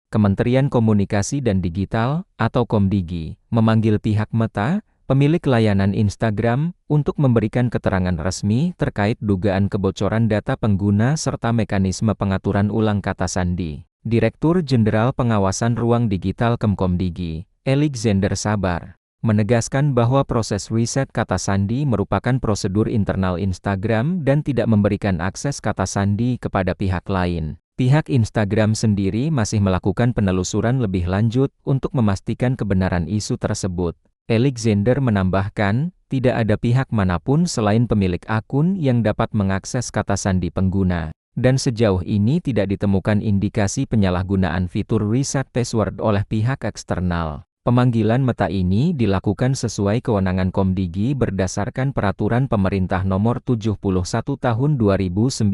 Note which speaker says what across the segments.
Speaker 1: Kementerian Komunikasi dan Digital, atau Komdigi, memanggil pihak Meta, pemilik layanan Instagram, untuk memberikan keterangan resmi terkait dugaan kebocoran data pengguna serta mekanisme pengaturan ulang kata sandi. Direktur Jenderal Pengawasan Ruang Digital Kemkomdigi, Alexander Sabar, menegaskan bahwa proses riset kata sandi merupakan prosedur internal Instagram dan tidak memberikan akses kata sandi kepada pihak lain. Pihak Instagram sendiri masih melakukan penelusuran lebih lanjut untuk memastikan kebenaran isu tersebut. Alexander menambahkan, tidak ada pihak manapun selain pemilik akun yang dapat mengakses kata sandi pengguna. Dan sejauh ini tidak ditemukan indikasi penyalahgunaan fitur reset password oleh pihak eksternal. Pemanggilan Meta ini dilakukan sesuai kewenangan Komdigi berdasarkan Peraturan Pemerintah Nomor 71 Tahun 2019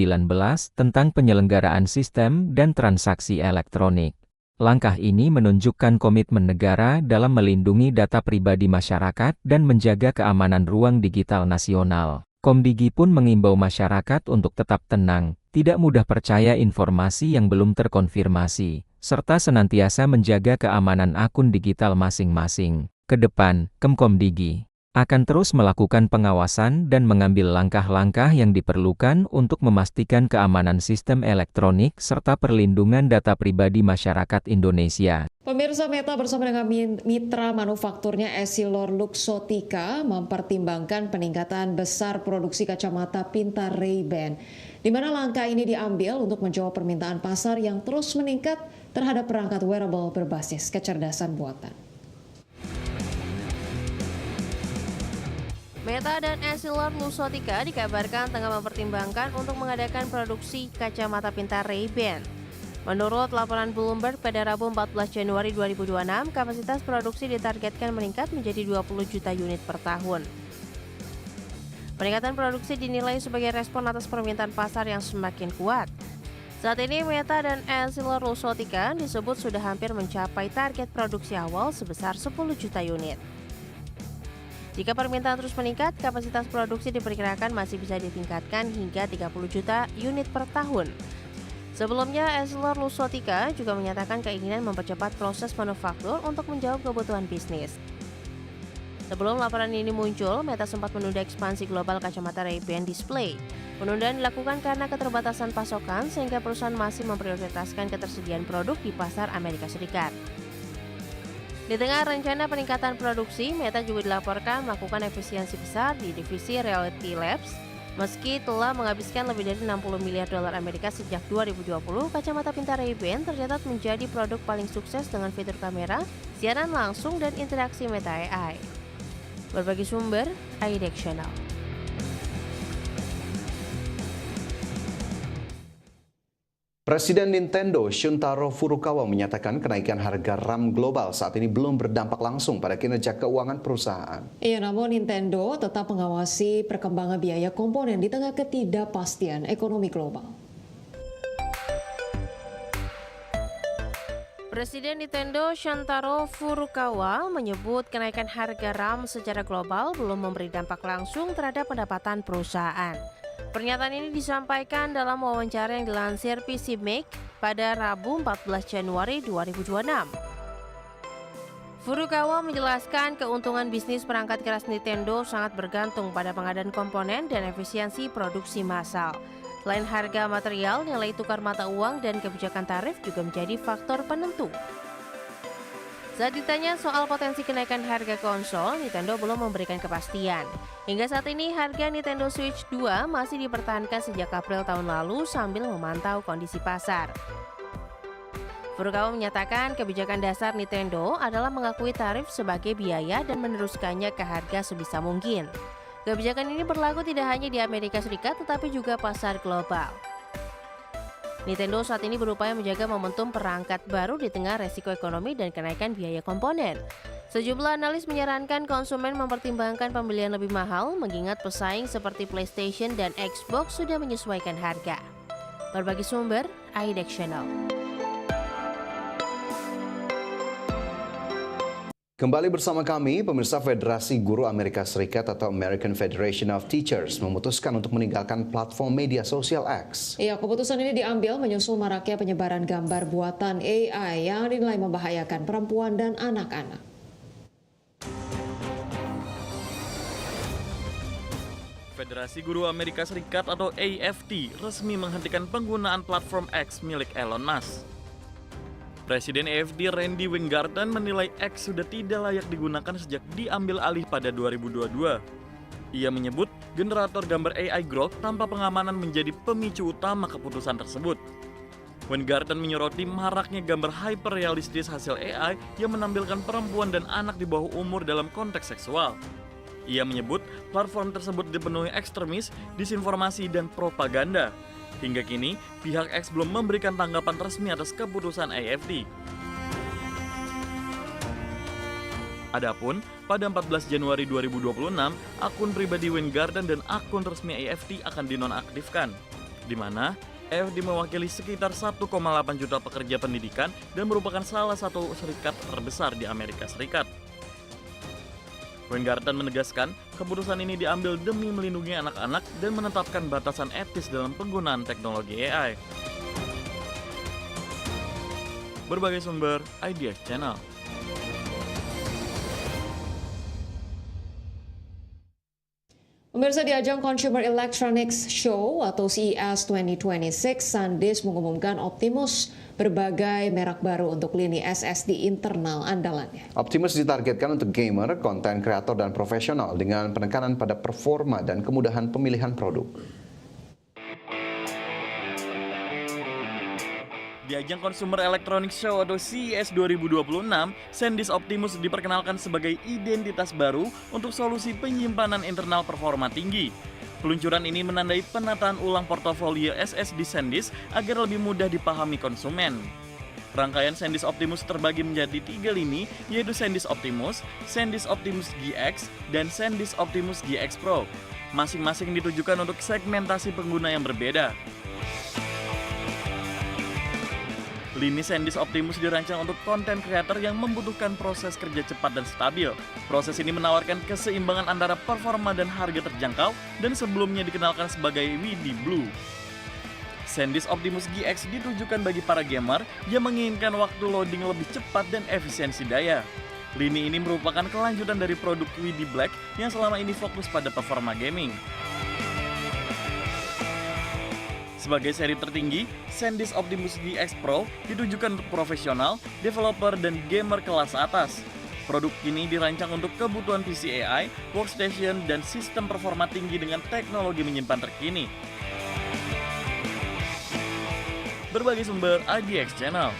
Speaker 1: tentang penyelenggaraan sistem dan transaksi elektronik. Langkah ini menunjukkan komitmen negara dalam melindungi data pribadi masyarakat dan menjaga keamanan ruang digital nasional. Komdigi pun mengimbau masyarakat untuk tetap tenang, tidak mudah percaya informasi yang belum terkonfirmasi, serta senantiasa menjaga keamanan akun digital masing-masing. Ke depan, Kemkomdigi akan terus melakukan pengawasan dan mengambil langkah-langkah yang diperlukan untuk memastikan keamanan sistem elektronik serta perlindungan data pribadi masyarakat Indonesia.
Speaker 2: Pemirsa, Meta bersama dengan mitra manufakturnya Essilor Luxottica mempertimbangkan peningkatan besar produksi kacamata pintar Ray-Ban, di mana langkah ini diambil untuk menjawab permintaan pasar yang terus meningkat terhadap perangkat wearable berbasis kecerdasan buatan.
Speaker 3: Meta dan Essilor Luxottica dikabarkan tengah mempertimbangkan untuk mengadakan produksi kacamata pintar Ray-Ban. Menurut laporan Bloomberg pada Rabu 14 Januari 2026, kapasitas produksi ditargetkan meningkat menjadi 20 juta unit per tahun. Peningkatan produksi dinilai sebagai respon atas permintaan pasar yang semakin kuat. Saat ini Meta dan Essilor Luxottica disebut sudah hampir mencapai target produksi awal sebesar 10 juta unit. Jika permintaan terus meningkat, kapasitas produksi diperkirakan masih bisa ditingkatkan hingga 30 juta unit per tahun. Sebelumnya, Essilor Luxottica juga menyatakan keinginan mempercepat proses manufaktur untuk menjawab kebutuhan bisnis. Sebelum laporan ini muncul, Meta sempat menunda ekspansi global kacamata Ray-Ban display. Penundaan dilakukan karena keterbatasan pasokan sehingga perusahaan masih memprioritaskan ketersediaan produk di pasar Amerika Serikat. Di tengah rencana peningkatan produksi, Meta juga dilaporkan melakukan efisiensi besar di divisi Reality Labs. Meski telah menghabiskan lebih dari 60 miliar dolar Amerika sejak 2020, kacamata pintar Ray-Ban tercatat menjadi produk paling sukses dengan fitur kamera, siaran langsung, dan interaksi Meta AI. Berbagi sumber, IDEX Channel.
Speaker 4: Presiden Nintendo Shuntaro Furukawa menyatakan kenaikan harga RAM global saat ini belum berdampak langsung pada kinerja keuangan perusahaan.
Speaker 2: Iya, namun Nintendo tetap mengawasi perkembangan biaya komponen di tengah ketidakpastian ekonomi global.
Speaker 3: Presiden Nintendo Shuntaro Furukawa menyebut kenaikan harga RAM secara global belum memberi dampak langsung terhadap pendapatan perusahaan. Pernyataan ini disampaikan dalam wawancara yang dilansir PC Make pada Rabu 14 Januari 2026. Furukawa menjelaskan keuntungan bisnis perangkat keras Nintendo sangat bergantung pada pengadaan komponen dan efisiensi produksi massal. Selain harga material, nilai tukar mata uang dan kebijakan tarif juga menjadi faktor penentu. Saat ditanya soal potensi kenaikan harga konsol, Nintendo belum memberikan kepastian. Hingga saat ini, harga Nintendo Switch 2 masih dipertahankan sejak April tahun lalu sambil memantau kondisi pasar. Furukawa menyatakan kebijakan dasar Nintendo adalah mengakui tarif sebagai biaya dan meneruskannya ke harga sebisa mungkin. Kebijakan ini berlaku tidak hanya di Amerika Serikat tetapi juga pasar global. Nintendo saat ini berupaya menjaga momentum perangkat baru di tengah resiko ekonomi dan kenaikan biaya komponen. Sejumlah analis menyarankan konsumen mempertimbangkan pembelian lebih mahal mengingat pesaing seperti PlayStation dan Xbox sudah menyesuaikan harga. Berbagi sumber, IDEX Channel.
Speaker 4: Kembali bersama kami, pemirsa. Federasi Guru Amerika Serikat atau American Federation of Teachers memutuskan untuk meninggalkan platform media sosial X.
Speaker 2: Iya, keputusan ini diambil menyusul maraknya penyebaran gambar buatan AI yang dinilai membahayakan perempuan dan anak-anak.
Speaker 5: Federasi Guru Amerika Serikat atau AFT resmi menghentikan penggunaan platform X milik Elon Musk. Presiden AFD Randy Weingarten menilai X sudah tidak layak digunakan sejak diambil alih pada 2022. Ia menyebut generator gambar AI Grok tanpa pengamanan menjadi pemicu utama keputusan tersebut. Weingarten menyoroti maraknya gambar hyperrealistis hasil AI yang menampilkan perempuan dan anak di bawah umur dalam konteks seksual. Ia menyebut platform tersebut dipenuhi ekstremis, disinformasi, dan propaganda. Hingga kini, pihak X belum memberikan tanggapan resmi atas keputusan AFD. Adapun, pada 14 Januari 2026, akun pribadi Weingarten dan akun resmi AFD akan dinonaktifkan, di mana AFD mewakili sekitar 1,8 juta pekerja pendidikan dan merupakan salah satu serikat terbesar di Amerika Serikat. Weingarten menegaskan, keputusan ini diambil demi melindungi anak-anak dan menetapkan batasan etis dalam penggunaan teknologi AI. Berbagai sumber, IDX Channel.
Speaker 2: Pemirsa, di ajang Consumer Electronics Show atau CES 2026, SanDisk mengumumkan Optimus, berbagai merek baru untuk lini SSD internal andalannya.
Speaker 4: Optimus ditargetkan untuk gamer, konten kreator, dan profesional dengan penekanan pada performa dan kemudahan pemilihan produk.
Speaker 5: Di ajang Consumer Electronics Show atau CES 2026, SanDisk Optimus diperkenalkan sebagai identitas baru untuk solusi penyimpanan internal performa tinggi. Peluncuran ini menandai penataan ulang portofolio SSD SanDisk agar lebih mudah dipahami konsumen. Rangkaian SanDisk Optimus terbagi menjadi 3 lini, yaitu SanDisk Optimus GX, dan SanDisk Optimus GX Pro. Masing-masing ditujukan untuk segmentasi pengguna yang berbeda. Lini SanDisk Optimus dirancang untuk konten kreator yang membutuhkan proses kerja cepat dan stabil. Proses ini menawarkan keseimbangan antara performa dan harga terjangkau dan sebelumnya dikenalkan sebagai WD Blue. SanDisk Optimus GX ditujukan bagi para gamer yang menginginkan waktu loading lebih cepat dan efisiensi daya. Lini ini merupakan kelanjutan dari produk WD Black yang selama ini fokus pada performa gaming. Sebagai seri tertinggi, SanDisk Optimus GX Pro ditujukan untuk profesional, developer, dan gamer kelas atas. Produk ini dirancang untuk kebutuhan PC AI, workstation, dan sistem performa tinggi dengan teknologi menyimpan terkini. Berbagai sumber, IDX Channel.